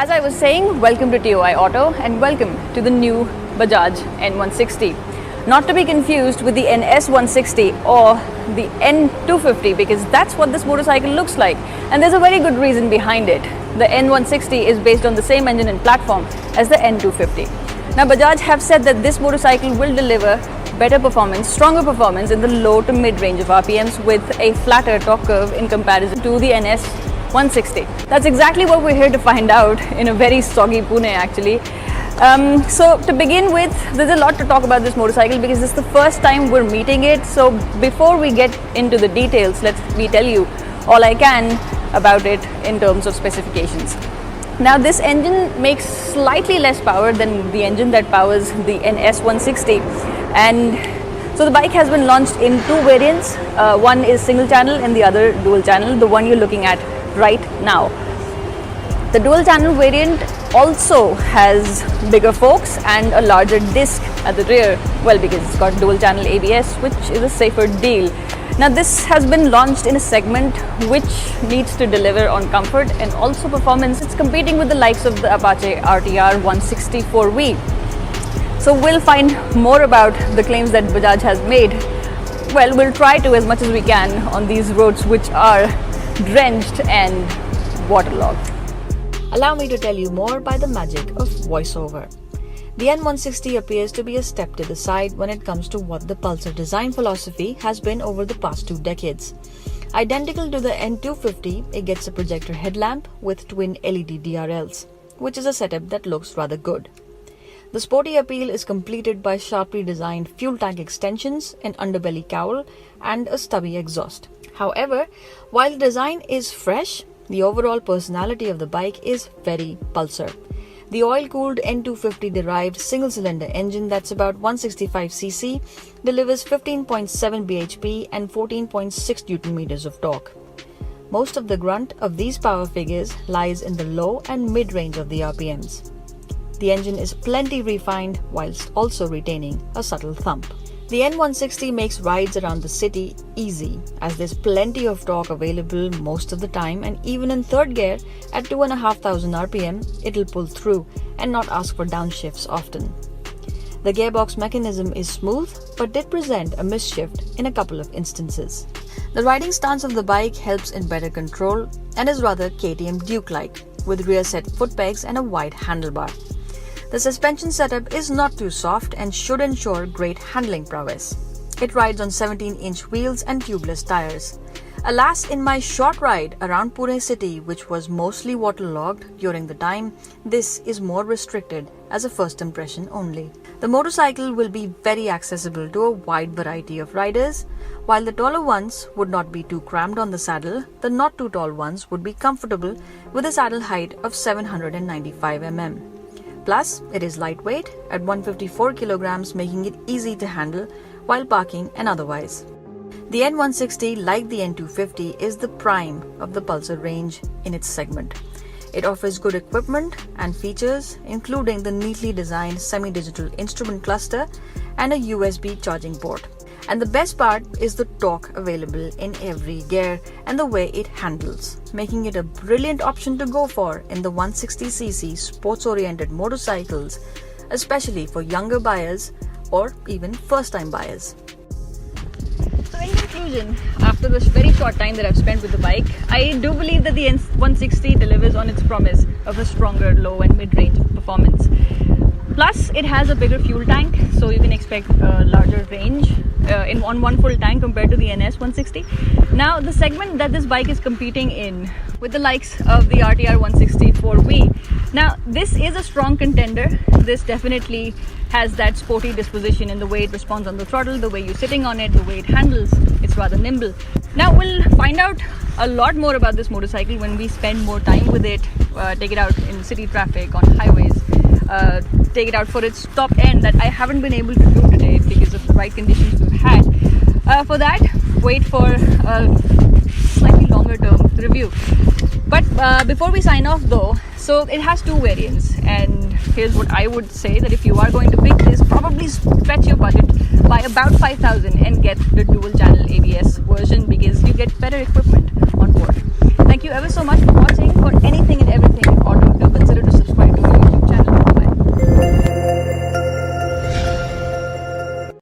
As I was saying, welcome to TOI Auto and welcome to the new Bajaj N160. Not to be confused with the NS160 or the N250, because that's what this motorcycle looks like, and there's a very good reason behind it. The N160 is based on the same engine and platform as the N250. Now Bajaj have said that this motorcycle will deliver better performance, stronger performance in the low to mid range of RPMs with a flatter torque curve in comparison to the NS160. That's exactly what we're here to find out in a very soggy Pune actually. So to begin with, there's a lot to talk about this motorcycle because this is the first time we're meeting it. So before we get into the details, let me tell you all I can about it in terms of specifications. Now this engine makes slightly less power than the engine that powers the NS160, and so the bike has been launched in two variants. One is single channel and the other dual channel, the one you're looking at right now. The dual channel variant also has bigger forks and a larger disc at the rear, well, because it's got dual channel ABS, which is a safer deal. Now this has been launched in a segment which needs to deliver on comfort and also performance. It's competing with the likes of the Apache RTR 164V. So we'll find more about the claims that Bajaj has made. Well, we'll try to as much as we can on these roads which are drenched and waterlogged. Allow me to tell you more by the magic of voiceover. The N160 appears to be a step to the side when it comes to what the Pulsar design philosophy has been over the past 2 decades. Identical to the N250, it gets a projector headlamp with twin LED DRLs, which is a setup that looks rather good. The sporty appeal is completed by sharply designed fuel tank extensions, an underbelly cowl, and a stubby exhaust. However, while the design is fresh, the overall personality of the bike is very Pulsar. The oil-cooled N250 derived single-cylinder engine that's about 165cc delivers 15.7 bhp and 14.6 Nm of torque. Most of the grunt of these power figures lies in the low and mid-range of the RPMs. The engine is plenty refined whilst also retaining a subtle thump. The N160 makes rides around the city easy as there's plenty of torque available most of the time, and even in third gear at 2,500 RPM, it'll pull through and not ask for downshifts often. The gearbox mechanism is smooth but did present a misshift in a couple of instances. The riding stance of the bike helps in better control and is rather KTM Duke-like, with rear set foot pegs and a wide handlebar. The suspension setup is not too soft and should ensure great handling prowess. It rides on 17-inch wheels and tubeless tires. Alas, in my short ride around Pune city, which was mostly waterlogged during the time, this is more restricted as a first impression only. The motorcycle will be very accessible to a wide variety of riders. While the taller ones would not be too crammed on the saddle, the not too tall ones would be comfortable with a saddle height of 795 mm. Plus, it is lightweight at 154 kilograms, making it easy to handle while parking and otherwise. The N160, like the N250, is the prime of the Pulsar range in its segment. It offers good equipment and features, including the neatly designed semi-digital instrument cluster and a USB charging port. And the best part is the torque available in every gear and the way it handles, making it a brilliant option to go for in the 160cc sports-oriented motorcycles, especially for younger buyers or even first-time buyers. So in conclusion, after this very short time that I've spent with the bike, I do believe that the N160 delivers on its promise of a stronger low and mid-range performance. Plus, it has a bigger fuel tank, so you can expect a larger range on one full tank compared to the NS160. Now, the segment that this bike is competing in with the likes of the RTR 164V. Now, this is a strong contender. This definitely has that sporty disposition in the way it responds on the throttle, the way you're sitting on it, the way it handles. It's rather nimble. Now, we'll find out a lot more about this motorcycle when we spend more time with it, take it out in city traffic, on highways. Take it out for its top end that I haven't been able to do today because of the ride conditions we've had. For that, wait for a slightly longer term review. But before we sign off though, so it has two variants, and here's what I would say, that if you are going to pick this, probably stretch your budget by about 5,000 and get the dual channel